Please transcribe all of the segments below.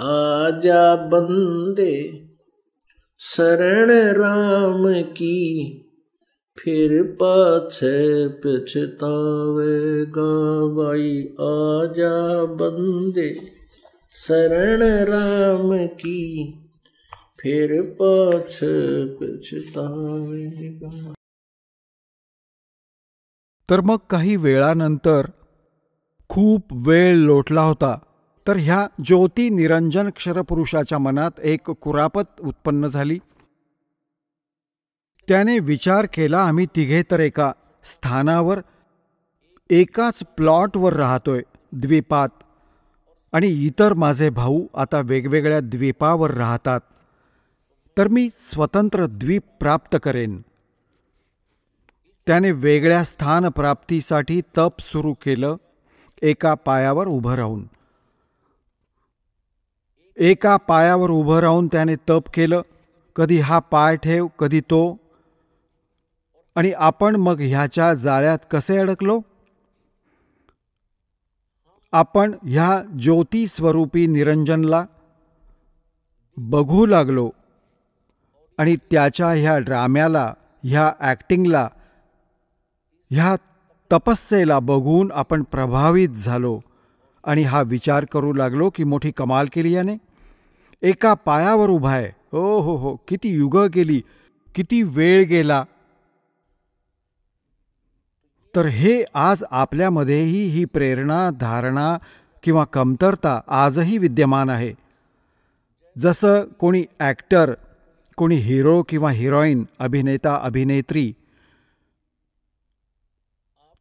आजा बंदे शरण राम की, फिर पाछे पछतावेगा भाई। आजा बंदे शरण राम की, फिर पाछे पछतावेगा। तर मग काही वेळानंतर खूप वेळ लोटला होता, तर ह्या ज्योती निरंजन क्षरपुरुषाच्या मनात एक कुरापत उत्पन्न झाली. त्याने विचार केला, आम्ही तिघे तर एका स्थानावर एकाच प्लॉटवर राहतोय द्वीपात, आणि इतर माझे भाऊ आता वेगवेगळ्या द्वीपावर राहतात, तर मी स्वतंत्र द्वीप प्राप्त करेन. त्याने वेगळ्या स्थान प्राप्तीसाठी तप सुरू केलं. एका पायावर उभं राहून त्याने तप केलं. कधी हा पाय ठेव, कधी तो. आणि आपण मग ह्याच्या जाळ्यात कसे अडकलो? आपण ह्या ज्योती स्वरूपी निरंजनला बघू लागलो आणि त्याच्या ह्या ड्राम्याला, ह्या ॲक्टिंगला, ह्या तपस्येला बघून आपण प्रभावित झालो आणि हा विचार करू लागलो की मोठी कमाल केली याने. एका पायावर उभा आहे. हो हो हो, किती युगं गेली, किती वेळ गेला. तर हे आज आपल्यामध्येही ही प्रेरणा, धारणा किंवा कमतरता आजही विद्यमान आहे. जसं कोणी ॲक्टर, कोणी हिरो किंवा हिरोईन, अभिनेता अभिनेत्री,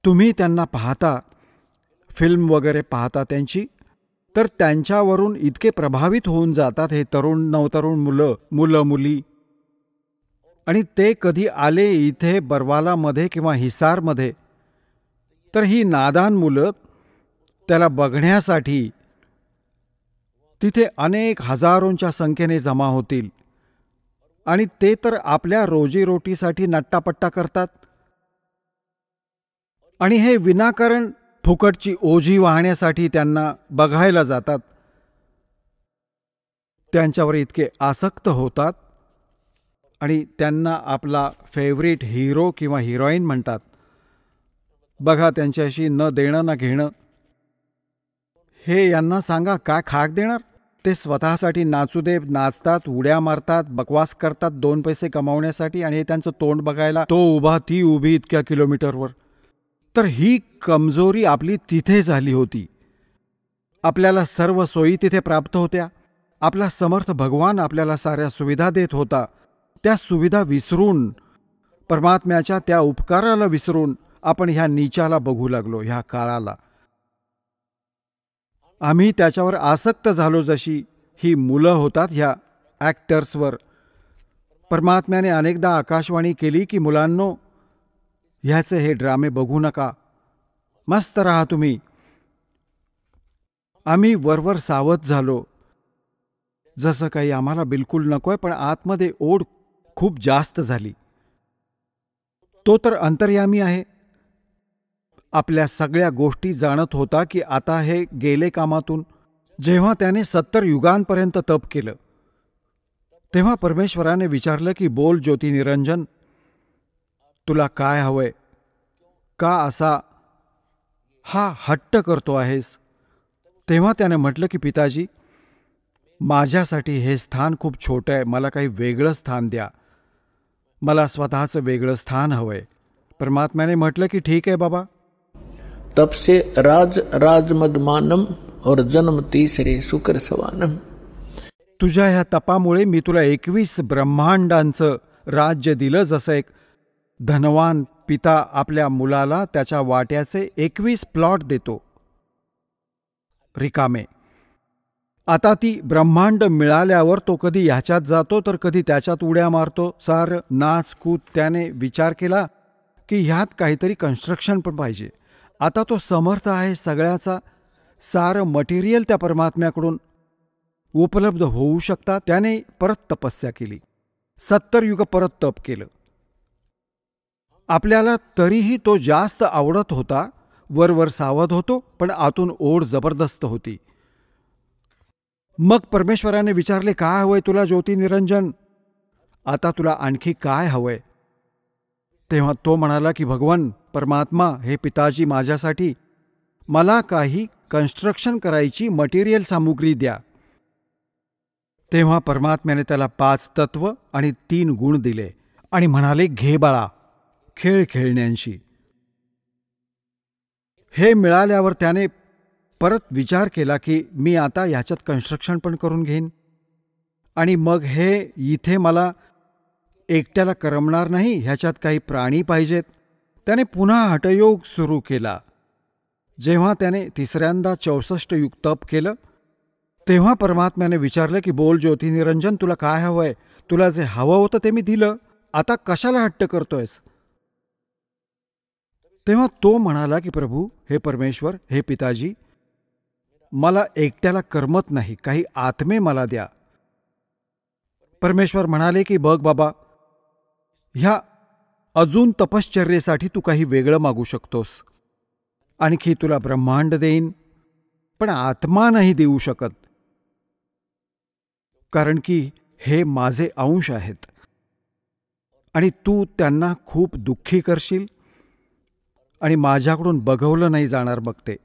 तुम्ही त्यांना पाहता, फिल्म वगैरे पाहता त्यांची, तर त्यांच्यावरून इतके प्रभावित होऊन जातात हे तरुण नवतरुण मुलं मुली. आणि ते कधी आले इथे बरवालामध्ये किंवा हिसारमध्ये, तर ही नादान मुलं त्याला बघण्यासाठी तिथे अनेक हजारोंच्या संख्येने जमा होतील. आणि ते तर आपल्या रोजीरोटीसाठी नट्टापट्टा करतात, आणि हे विनाकारण फुकटची ओझी वाहण्यासाठी त्यांना बघायला जातात. त्यांच्यावर इतके आसक्त होतात आणि त्यांना आपला फेवरेट हिरो किंवा हिरोईन म्हणतात. बघा, त्यांच्याशी न देणं ना घेणं. हे यांना सांगा, काय खाक देणार? ते स्वतःसाठी नाचू दे, नाचतात, उड्या मारतात, बकवास करतात 2 पैसे कमावण्यासाठी, आणि त्यांचं तोंड बघायला तो उभा ती उभी इतक्या किलोमीटरवर. तर ही कमजोरी आपली तिथे झाली होती. आपल्याला सर्व सोयी तिथे प्राप्त होत्या. आपला समर्थ भगवान आपल्याला साऱ्या सुविधा देत होता. त्या सुविधा विसरून, परमात्म्याच्या त्या उपकाराला विसरून आपण ह्या नीचाला बघू लागलो, ह्या काळाला. आम्ही त्याच्यावर आसक्त झालो, जशी ही मुलं होतात ह्या ॲक्टर्सवर. परमात्म्याने अनेकदा आकाशवाणी केली की मुलांनो, ह्याचे हे ड्रामे बघू नका, मस्त राहा तुम्ही. आम्ही वरवर सावध झालो, जसं काही आम्हाला बिलकुल नकोय, पण आतमध्ये ओढ खूप जास्त झाली. तो तर अंतर्यामी आहे, आपल्या सगळ्या गोष्टी जाणत होता की आता हे गेले कामातून. जेव्हा त्याने 70 युगांपर्यंत तप केलं, तेव्हा परमेश्वराने विचारलं की बोल ज्योती निरंजन, तुला काय हवंय? का असा हा हट्ट करतो आहेस? तेव्हा त्याने म्हटलं की पिताजी, माझ्यासाठी हे स्थान खूप छोटं आहे, मला काही वेगळं स्थान द्या, मला स्वतःचं वेगळं स्थान हवंय. परमात्म्याने म्हटलं की ठीक आहे बाबा. तब से राज मदमानम और जन्म तीसरे शुक्र सवानम. तुझ्या ह्या तपामुळे मी तुला 21 ब्रह्मांडांचं राज्य दिलं. जसं एक धनवान पिता आपल्या मुलाला त्याच्या वाट्याचे 21 प्लॉट देतो रिकामे. आता ती ब्रह्मांड मिळाल्यावर तो कधी ह्याच्यात जातो तर कधी त्याच्यात उड्या मारतो. सार नाच कूद. त्याने विचार केला की ह्यात काहीतरी कन्स्ट्रक्शन पण पाहिजे. आता तो समर्थ आहे सगळ्याचा, सारं मटेरियल त्या परमात्म्याकडून उपलब्ध होऊ शकतात. त्याने परत तपस्या केली, 70 युग परत तप केलं. आपल्याला तरीही तो जास्त आवडत होता. वरवर सावध होतो, पण आतून ओढ जबरदस्त होती. मग परमेश्वराने विचारले, काय हवंय तुला ज्योती निरंजन? आता तुला आणखी काय हवंय? तेव्हा तो म्हणाला की भगवान परमात्मा, हे पिताजी, माझ्यासाठी मला काही कन्स्ट्रक्शन करायची मटेरियल सामुग्री द्या. तेव्हा परमात्म्याने त्याला 5 तत्व आणि 3 गुण दिले आणि म्हणाले, घे बाळा, खेळ खेळण्यांशी. हे मिळाल्यावर त्याने परत विचार केला की मी आता ह्याच्यात कन्स्ट्रक्शन पण करून घेईन आणि मग हे इथे मला एकट्याला करमणार नाही, ह्याच्यात काही प्राणी पाहिजेत. त्याने पुन्हा हठयोग सुरू केला. जेव्हा त्याने तिसऱ्यांदा 64 युग तप केलं तेव्हा परमात्म्याने विचारलं की बोल ज्योती निरंजन, तुला काय हवंय? तुला जे हवं होतं ते मी दिलं, आता कशाला हट्ट करतोयस? तेव्हा तो म्हणाला की प्रभू, हे परमेश्वर, हे पिताजी, मला एकट्याला करमत नाही, काही आत्मे मला द्या. परमेश्वर म्हणाले की बघ बाबा, ह्या अजून तपश्चर्येसाठी तू काही वेगळं मागू शकतोस. आणखी तुला ब्रह्मांड देईन, पण आत्मा नाही देऊ शकत, कारण की हे माझे अंश आहेत आणि तू त्यांना खूप दुःखी करशील आणि माझ्याकडून बघवलं नाही जाणार बघते.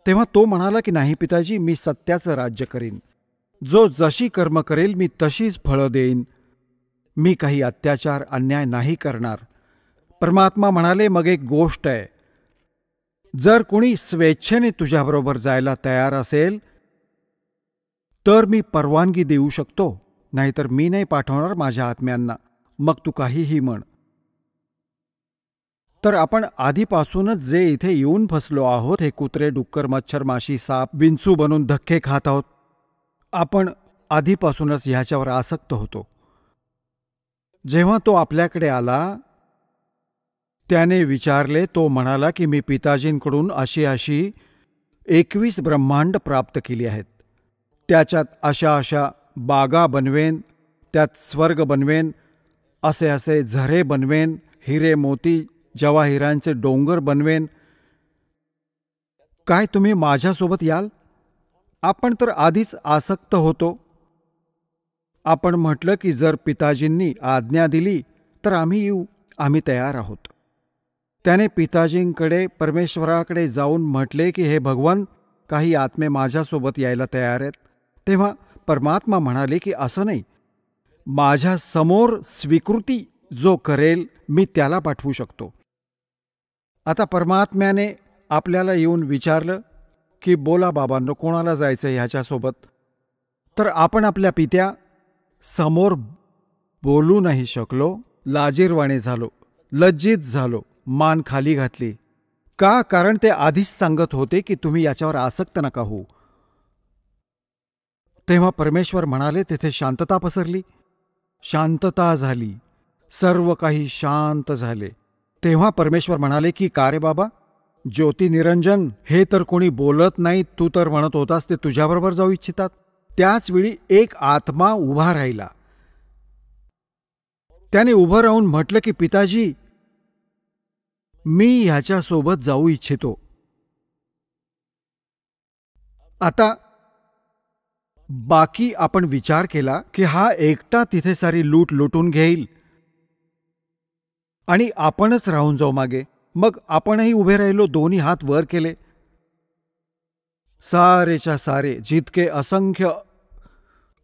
तेव्हा तो म्हणाला की नाही पिताजी, मी सत्याचं राज्य करीन. जो जशी कर्म करेल मी तशीच फळं देईन. मी काही अत्याचार अन्याय नाही करणार. परमात्मा म्हणाले, मग एक गोष्ट आहे, जर कोणी स्वेच्छेने तुझ्याबरोबर जायला तयार असेल तर मी परवानगी देऊ शकतो, नाहीतर मी नाही पाठवणार माझ्या आत्म्यांना. मग तू काहीही म्हण. तर आपण आधीपासूनच जे इथे येऊन फसलो आहोत, हे कुत्रे, डुक्कर, मच्छर, माशी, साप, विंचू बनून धक्के खात आहोत, आपण आधीपासूनच ह्याच्यावर आसक्त होतो. जेव्हा तो आपल्याकडे आला त्याने विचारले, तो म्हणाला की मी पिताजींकडून अशी 21 ब्रह्मांड प्राप्त केली आहेत. त्याच्यात अशा बागा बनवेन, त्यात स्वर्ग बनवेन, असे झरे बनवेन, हिरे मोती जवाहिरांचे डोंगर बनवेन. काय तुम्ही माझ्यासोबत याल? आपण तर आधीच आसक्त होतो. आपण म्हटलं की जर पिताजींनी आज्ञा दिली तर आम्ही येऊ, आम्ही तयार आहोत. त्याने पिताजींकडे, परमेश्वराकडे जाऊन म्हटले की हे भगवान, काही आत्मे माझ्यासोबत यायला तयार आहेत. तेव्हा परमात्मा म्हणाले की असं नाही, माझ्या समोर स्वीकृती जो करेल मी त्याला पाठवू शकतो. आता परमात्म्याने आपल्याला येऊन विचारलं की बोला बाबांनो, कोणाला जायचं ह्याच्यासोबत? तर आपण आपल्या पित्या समोर बोलू नाही शकलो, लाजिरवाणे झालो, लज्जित झालो, मान खाली घातली. का? कारण ते आधीच सांगत होते की तुम्ही याच्यावर आसक्त नका होऊ. तेव्हा परमेश्वर म्हणाले, तिथे शांतता पसरली, शांतता झाली, सर्व काही शांत झाले. तेव्हा परमेश्वर म्हणाले की का रे बाबा, ज्योती निरंजन, हे तर कोणी बोलत नाही, तू तर म्हणत होतास ते तुझ्याबरोबर जाऊ इच्छितात. त्याच वेळी एक आत्मा उभा राहिला. त्याने उभं राहून म्हटलं की पिताजी, मी ह्याच्यासोबत जाऊ इच्छितो. आता बाकी आपण विचार केला की हा एकटा तिथे सारी लूट लुटून घेईल आणि आपणच राहून जाऊ मागे. मग आपणही उभे राहिलो, दोन्ही हात वर केले. सारेच्या सारे जितके असंख्य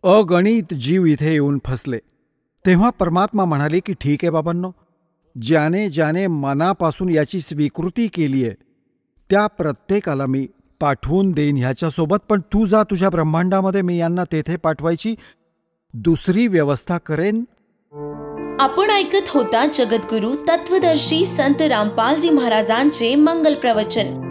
अगणित जीव इथे येऊन फसले. तेव्हा परमात्मा म्हणाले की ठीक आहे बाबांनो, ज्याने ज्याने मनापासून याची स्वीकृती केली आहे त्या प्रत्येकाला मी पाठवून देईन ह्याच्यासोबत. पण तू जा तुझ्या ब्रह्मांडामध्ये, मी यांना तेथे पाठवायची दुसरी व्यवस्था करेन. आपण ऐकत होता जगद्गुरु तत्वदर्शी संत रामपालजी महाराजांचे मंगल प्रवचन.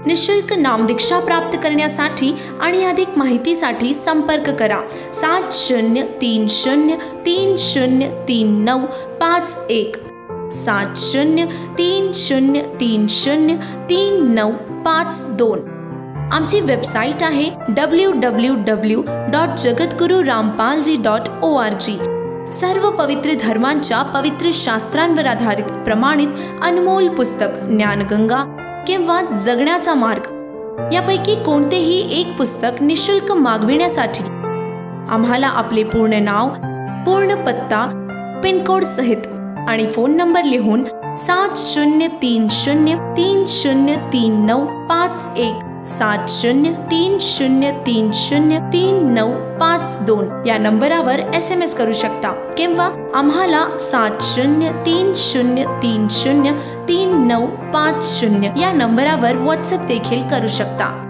निशुल्क नामदीक्षा प्राप्त करण्यासाठी आणि अधिक माहितीसाठी संपर्क करा 7030303951 7030303952. आमची वेबसाईट आहे www.jagadgururampalji.org. सर्व पवित्र धर्मांच्या पवित्र शास्त्रांवर आधारित प्रमाणित अनमोल पुस्तक ज्ञानगंगा किंवा जगण्याचा मार्ग यापैकी कोणतेही एक पुस्तक निशुल्क मागविण्यासाठी आम्हाला आपले पूर्ण नाव, पूर्ण पत्ता, पिनकोड सहित आणि फोन नंबर लिहून 7030303951 7030303952 या नंबरावर SMS करू शकता किंवा आम्हाला 7030303950 या नंबरावर WhatsApp देखील करू शकता.